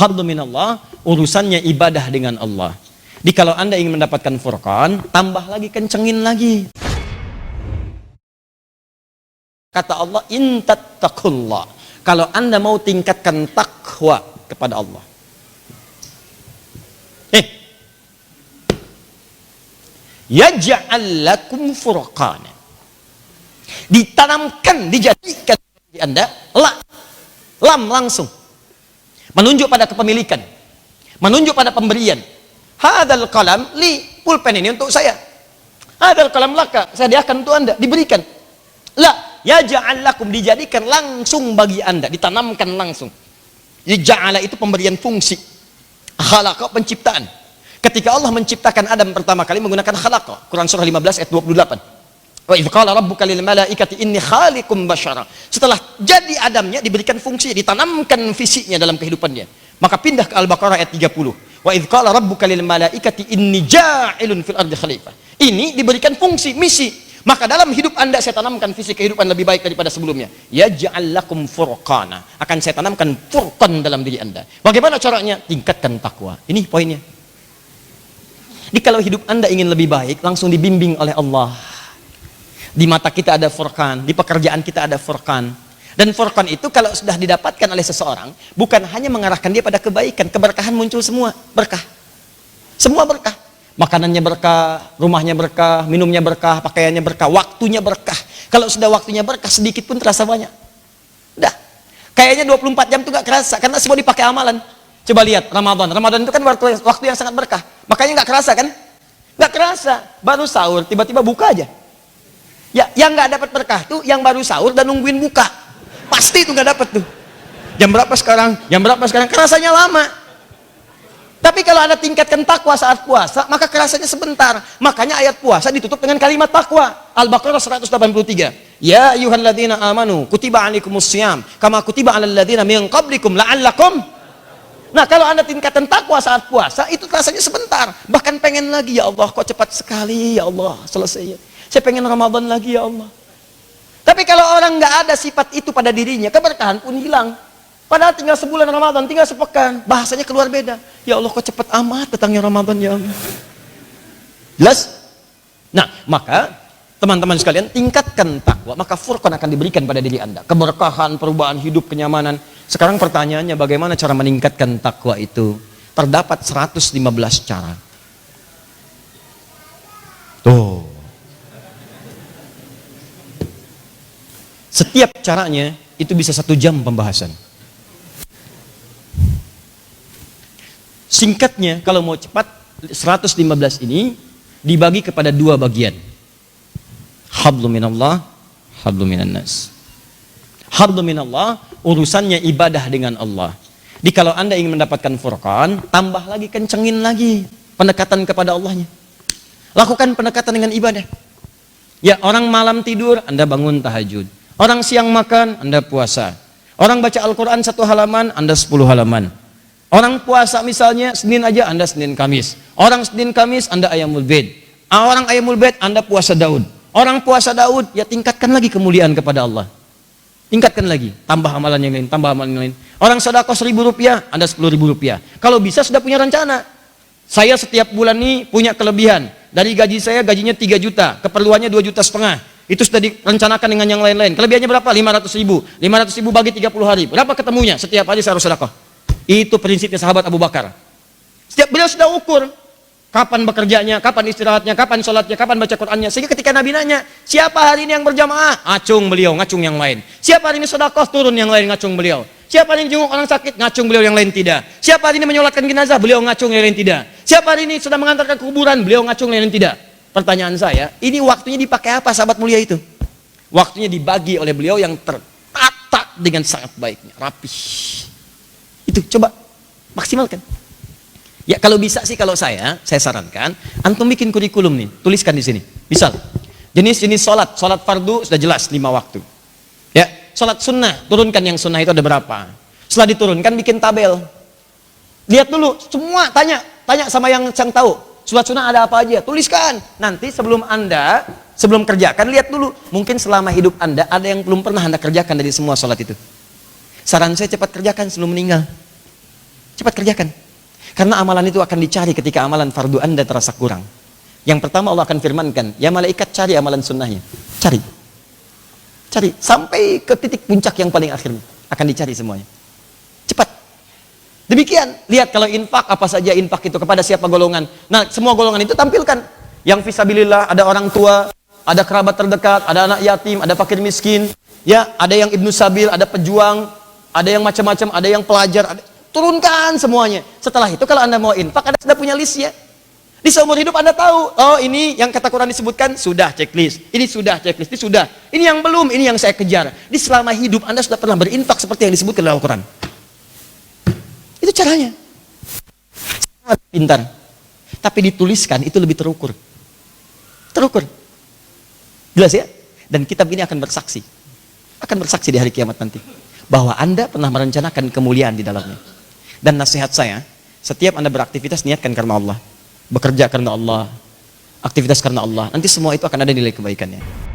Hablu minallah, urusannya ibadah dengan Allah. Jadi kalau Anda ingin mendapatkan furqan, tambah lagi, kencengin lagi. Kata Allah, in tattaqullah. Kalau Anda mau tingkatkan takwa kepada Allah. Yaj'al lakum furqana. Ditanamkan, dijadikan di Anda lam langsung. Menunjuk pada kepemilikan. Menunjuk pada pemberian. Hadal qalam li, pulpen ini untuk saya. Hadal qalam laka, saya hadiahkan untuk Anda, diberikan. La, yaj'al lakum, dijadikan langsung bagi Anda, ditanamkan langsung. Jadi ja'ala itu pemberian fungsi. Khalaqa, penciptaan. Ketika Allah menciptakan Adam pertama kali menggunakan khalaqa. Quran surah 15 ayat 28. Wa idz qala rabbuka lil malaikati inni khaliqum basyara. Setelah jadi Adamnya diberikan fungsi, ditanamkan fisiknya dalam kehidupannya. Maka pindah ke Al-Baqarah ayat 30. Wa idz qala rabbuka lil malaikati inni ja'ilun fil ardi khalifah. Ini diberikan fungsi, misi. Maka dalam hidup Anda saya tanamkan visi kehidupan lebih baik daripada sebelumnya. Yaj'al lakum furqana. Akan saya tanamkan furqan dalam diri Anda. Bagaimana caranya? Tingkatkan takwa. Ini poinnya. Jadi kalau hidup Anda ingin lebih baik, langsung dibimbing oleh Allah. Di mata kita ada furqan, di pekerjaan kita ada furqan. Dan furqan itu kalau sudah didapatkan oleh seseorang, bukan hanya mengarahkan dia pada kebaikan, keberkahan muncul semua, berkah. Semua berkah. Makanannya berkah, rumahnya berkah, minumnya berkah, pakaiannya berkah, waktunya berkah. Kalau sudah waktunya berkah, sedikit pun terasa banyak. Udah. Kayaknya 24 jam itu gak kerasa, karena semua dipakai amalan. Coba lihat Ramadan. Ramadan itu kan waktu yang sangat berkah. Makanya nggak kerasa kan? Nggak kerasa. Baru sahur, tiba-tiba buka aja. Ya, yang nggak dapat berkah tuh yang baru sahur dan nungguin buka. Pasti itu nggak dapat tuh. Jam berapa sekarang? Jam berapa sekarang? Kerasanya lama. Tapi kalau Anda tingkatkan takwa saat puasa, maka kerasanya sebentar. Makanya ayat puasa ditutup dengan kalimat takwa. Al-Baqarah 183. Ya ayyuhalladzina amanu kutiba alaikumussyam kama kutiba alal ladzina min qablikum la'allakum. Nah, kalau Anda tingkatkan takwa saat puasa, itu rasanya sebentar. Bahkan pengen lagi, ya Allah, kok cepat sekali, ya Allah, selesai. Saya pengen Ramadan lagi, ya Allah. Tapi kalau orang nggak ada sifat itu pada dirinya, keberkahan pun hilang. Padahal tinggal sebulan Ramadan, tinggal sepekan, bahasanya keluar beda. Ya Allah, kok cepat amat datangnya Ramadan, ya Allah. Jelas? Nah, maka teman-teman sekalian, tingkatkan takwa, maka furqan akan diberikan pada diri Anda. Keberkahan, perubahan hidup, kenyamanan. Sekarang pertanyaannya, bagaimana cara meningkatkan takwa itu? Terdapat 115 cara. Tuh. Setiap caranya itu bisa 1 jam pembahasan. Singkatnya, kalau mau cepat, 115 ini dibagi kepada 2 bagian. Hablu minallah, hablu minannas. Hablu minallah, urusannya ibadah dengan Allah. Jadi kalau Anda ingin mendapatkan furqan, tambah lagi, kencengin lagi pendekatan kepada Allahnya. Lakukan pendekatan dengan ibadah. Ya, orang malam tidur, Anda bangun tahajud. Orang siang makan, Anda puasa. Orang baca Al-Quran 1 halaman, Anda 10 halaman. Orang puasa misalnya, Senin aja, Anda Senin Kamis. Orang Senin Kamis, Anda Ayamul Bid. Orang Ayamul Bid, Anda puasa Daud. Orang puasa Daud, ya tingkatkan lagi kemuliaan kepada Allah. Tingkatkan lagi, tambah amalan yang lain, tambah amalan yang lain. Orang sedekah Rp1.000, Anda Rp10.000. Kalau bisa sudah punya rencana. Saya setiap bulan ini punya kelebihan. Dari gaji saya, gajinya 3 juta, keperluannya 2,5 juta. Itu sudah direncanakan dengan yang lain-lain. Kelebihannya berapa? 500.000. 500.000 bagi 30 hari. Berapa ketemunya? Setiap hari saya harus sedekah. Itu prinsipnya sahabat Abu Bakar. Setiap beliau sudah ukur. Kapan bekerjanya, kapan istirahatnya, kapan sholatnya, kapan baca Qur'annya. Sehingga ketika Nabi nanya, siapa hari ini yang berjamaah? Ngacung beliau, ngacung yang lain. Siapa hari ini sedekah? Turun yang lain, ngacung beliau. Siapa hari ini jenguk orang sakit? Ngacung beliau, yang lain tidak. Siapa hari ini menyolatkan jenazah? Beliau ngacung, yang lain tidak. Siapa hari ini sudah mengantarkan ke kuburan? Beliau ngacung, yang lain tidak. Pertanyaan saya, ini waktunya dipakai apa sahabat mulia itu? Waktunya dibagi oleh beliau yang tertata dengan sangat baiknya, rapih. Itu coba maksimalkan. Ya kalau bisa sih, kalau saya sarankan antum bikin kurikulum nih, tuliskan di sini. Misal jenis-jenis sholat fardu sudah jelas 5 waktu. Ya, sholat sunnah, turunkan yang sunnah itu ada berapa. Setelah diturunkan bikin tabel. Lihat dulu semua, tanya sama yang tahu. Sholat sunnah ada apa aja, tuliskan. Nanti sebelum kerjakan, lihat dulu. Mungkin selama hidup Anda ada yang belum pernah Anda kerjakan dari semua sholat itu. Saran saya cepat kerjakan sebelum meninggal. Cepat kerjakan. Karena amalan itu akan dicari ketika amalan fardu Anda terasa kurang. Yang pertama Allah akan firmankan, ya malaikat cari amalan sunnahnya. Cari. Cari. Sampai ke titik puncak yang paling akhirnya. Akan dicari semuanya. Cepat. Demikian. Lihat kalau infak, apa saja infak itu kepada siapa golongan. Nah, semua golongan itu tampilkan. Yang fisabilillah, ada orang tua, ada kerabat terdekat, ada anak yatim, ada fakir miskin. Ya, ada yang ibnu sabil, ada pejuang, ada yang macam-macam, ada yang pelajar. Turunkan semuanya. Setelah itu kalau Anda mau infak, Anda sudah punya listnya. Di seumur hidup Anda tahu, oh ini yang kata Quran disebutkan, sudah checklist. Ini sudah checklist, ini sudah. Ini yang belum, ini yang saya kejar. Di selama hidup Anda sudah pernah berinfak seperti yang disebutkan dalam Al-Quran. Itu caranya. Sangat pintar. Tapi dituliskan itu lebih terukur. Terukur. Jelas ya? Dan kitab ini akan bersaksi. Akan bersaksi di hari kiamat nanti. Bahwa Anda pernah merencanakan kemuliaan di dalamnya. Dan nasihat saya, setiap Anda beraktivitas niatkan karena Allah. Bekerja karena Allah. Aktivitas karena Allah. Nanti semua itu akan ada nilai kebaikannya.